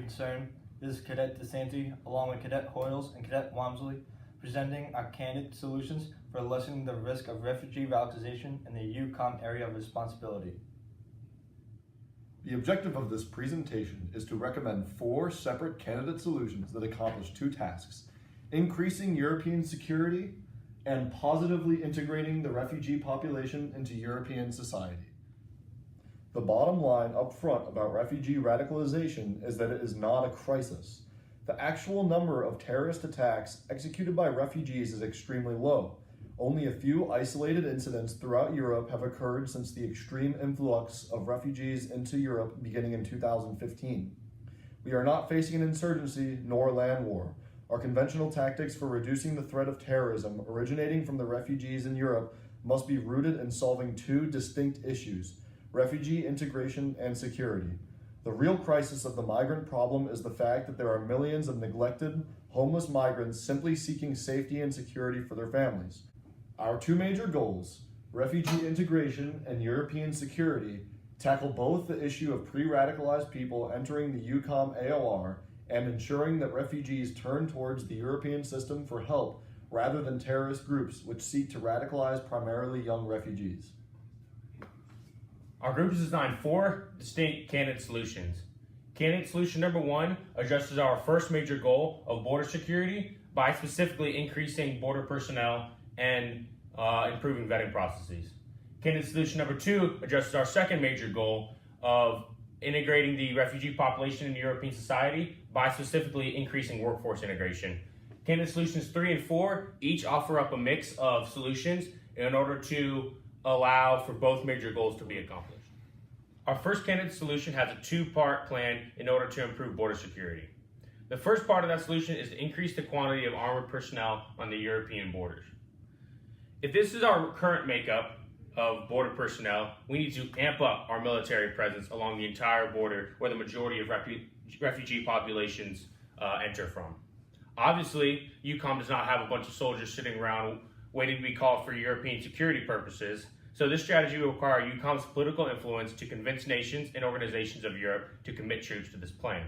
concern. This is Cadet DeSanti, along with Cadet Hoyles and Cadet Walmsley, presenting our candidate solutions for lessening the risk of refugee radicalization in the UCOM area of responsibility. The objective of this presentation is to recommend 4 separate candidate solutions that accomplish 2 tasks: increasing European security and positively integrating the refugee population into European society. The bottom line up front about refugee radicalization is that it is not a crisis. The actual number of terrorist attacks executed by refugees is extremely low. Only a few isolated incidents throughout Europe have occurred since the extreme influx of refugees into Europe beginning in 2015. We are not facing an insurgency nor land war. Our conventional tactics for reducing the threat of terrorism originating from the refugees in Europe must be rooted in solving 2 distinct issues: refugee integration and security. The real crisis of the migrant problem is the fact that there are millions of neglected, homeless migrants simply seeking safety and security for their families. Our 2 major goals, refugee integration and European security, tackle both the issue of pre-radicalized people entering the UCOM AOR and ensuring that refugees turn towards the European system for help rather than terrorist groups which seek to radicalize primarily young refugees. Our group has designed 4 distinct candidate solutions. Candidate solution number 1 addresses our first major goal of border security by specifically increasing border personnel and improving vetting processes. Candidate solution number 2 addresses our second major goal of integrating the refugee population into European society by specifically increasing workforce integration. Candidate solutions 3 and 4 each offer up a mix of solutions in order to allow for both major goals to be accomplished. Our first candidate solution has a 2-part plan in order to improve border security. The first part of that solution is to increase the quantity of armored personnel on the European borders. If this is our current makeup of border personnel, we need to amp up our military presence along the entire border where the majority of refugee populations enter from. Obviously, UCOM does not have a bunch of soldiers sitting around waiting to be called for European security purposes, so this strategy will require UCOM's political influence to convince nations and organizations of Europe to commit troops to this plan.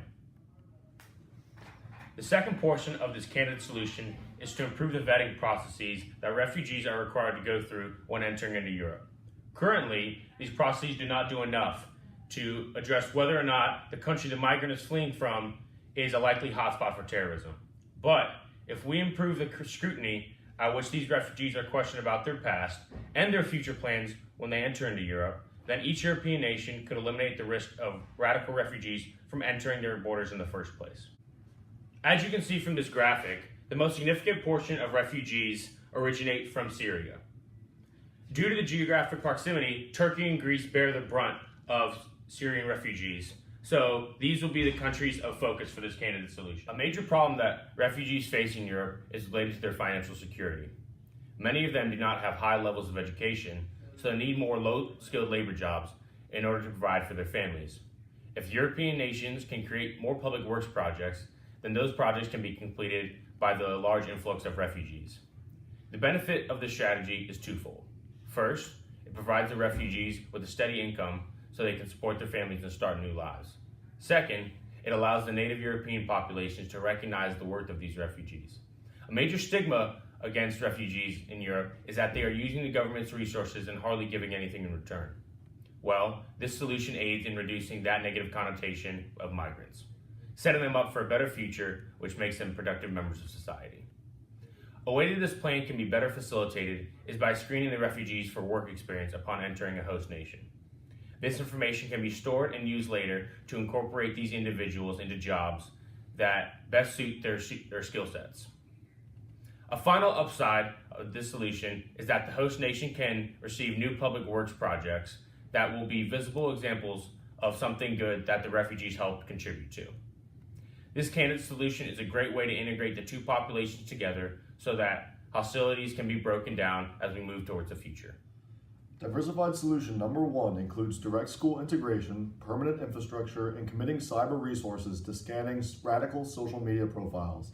The second portion of this candidate solution is to improve the vetting processes that refugees are required to go through when entering into Europe. Currently, these processes do not do enough to address whether or not the country the migrant is fleeing from is a likely hotspot for terrorism. But if we improve the scrutiny at which these refugees are questioned about their past and their future plans when they enter into Europe, then each European nation could eliminate the risk of radical refugees from entering their borders in the first place. As you can see from this graphic, the most significant portion of refugees originate from Syria. Due to the geographic proximity, Turkey and Greece bear the brunt of Syrian refugees. So these will be the countries of focus for this candidate solution. A major problem that refugees face in Europe is related to their financial security. Many of them do not have high levels of education, so they need more low-skilled labor jobs in order to provide for their families. If European nations can create more public works projects, then those projects can be completed by the large influx of refugees. The benefit of this strategy is twofold. First, it provides the refugees with a steady income so they can support their families and start new lives. Second, it allows the native European populations to recognize the worth of these refugees. A major stigma against refugees in Europe is that they are using the government's resources and hardly giving anything in return. Well, this solution aids in reducing that negative connotation of migrants, setting them up for a better future, which makes them productive members of society. A way that this plan can be better facilitated is by screening the refugees for work experience upon entering a host nation. This information can be stored and used later to incorporate these individuals into jobs that best suit their skill sets. A final upside of this solution is that the host nation can receive new public works projects that will be visible examples of something good that the refugees helped contribute to. This candidate solution is a great way to integrate the 2 populations together so that hostilities can be broken down as we move towards the future. Diversified solution number 1 includes direct school integration, permanent infrastructure, and committing cyber resources to scanning radical social media profiles.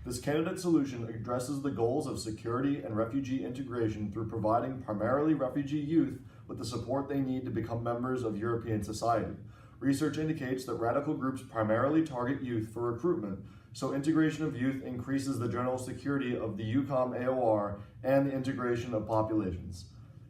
This candidate solution addresses the goals of security and refugee integration through providing primarily refugee youth with the support they need to become members of European society. research indicates that radical groups primarily target youth for recruitment, so integration of youth increases the general security of the UCOM AOR and the integration of populations.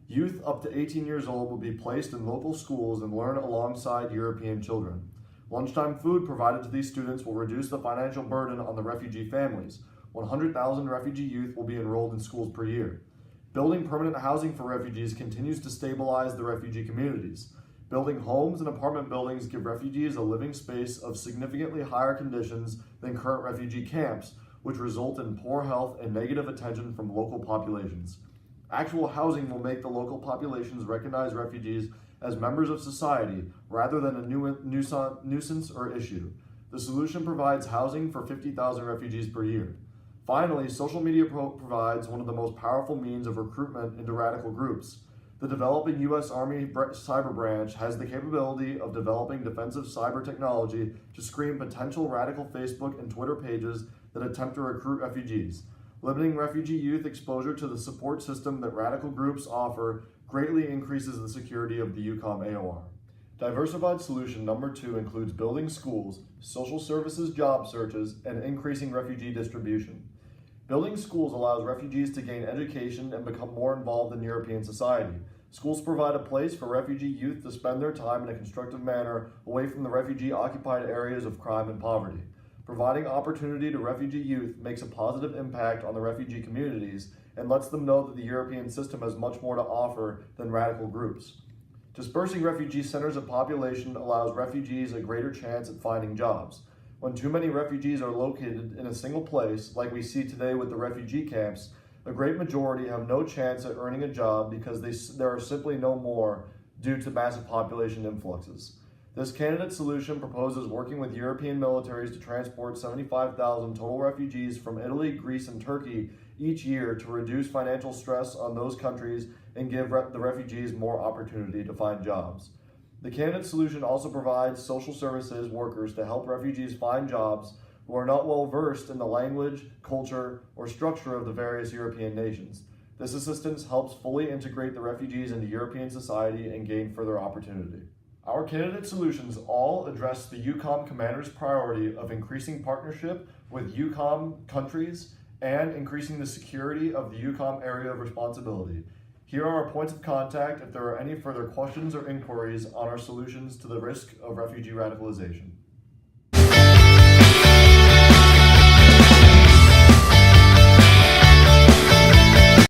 Youth up to 18 years old will be placed in local schools and learn alongside European children. Lunchtime food provided to these students will reduce the financial burden on the refugee families. 100,000 refugee youth will be enrolled in schools per year. Building permanent housing for refugees continues to stabilize the refugee communities. Building homes and apartment buildings give refugees a living space of significantly higher conditions than current refugee camps, which result in poor health and negative attention from local populations. Actual housing will make the local populations recognize refugees as members of society rather than a nuisance or issue. The solution provides housing for 50,000 refugees per year. Finally, social media provides one of the most powerful means of recruitment into radical groups. The developing U.S. Army Cyber Branch has the capability of developing defensive cyber technology to screen potential radical Facebook and Twitter pages that attempt to recruit refugees. Limiting refugee youth exposure to the support system that radical groups offer greatly increases the security of the UCOM AOR. Diversified solution number 2 includes building schools, social services job searches, and increasing refugee distribution. Building schools allows refugees to gain education and become more involved in European society. Schools provide a place for refugee youth to spend their time in a constructive manner away from the refugee-occupied areas of crime and poverty. Providing opportunity to refugee youth makes a positive impact on the refugee communities and lets them know that the European system has much more to offer than radical groups. Dispersing refugee centers of population allows refugees a greater chance at finding jobs. When too many refugees are located in a single place, like we see today with the refugee camps, a great majority have no chance at earning a job because there are simply no more due to massive population influxes. This candidate solution proposes working with European militaries to transport 75,000 total refugees from Italy, Greece, and Turkey each year to reduce financial stress on those countries and give the refugees more opportunity to find jobs. The candidate solution also provides social services workers to help refugees find jobs who are not well versed in the language, culture, or structure of the various European nations. This assistance helps fully integrate the refugees into European society and gain further opportunity. Our candidate solutions all address the UCOM commander's priority of increasing partnership with UCOM countries and increasing the security of the UCOM area of responsibility. Here are our points of contact if there are any further questions or inquiries on our solutions to the risk of refugee radicalization.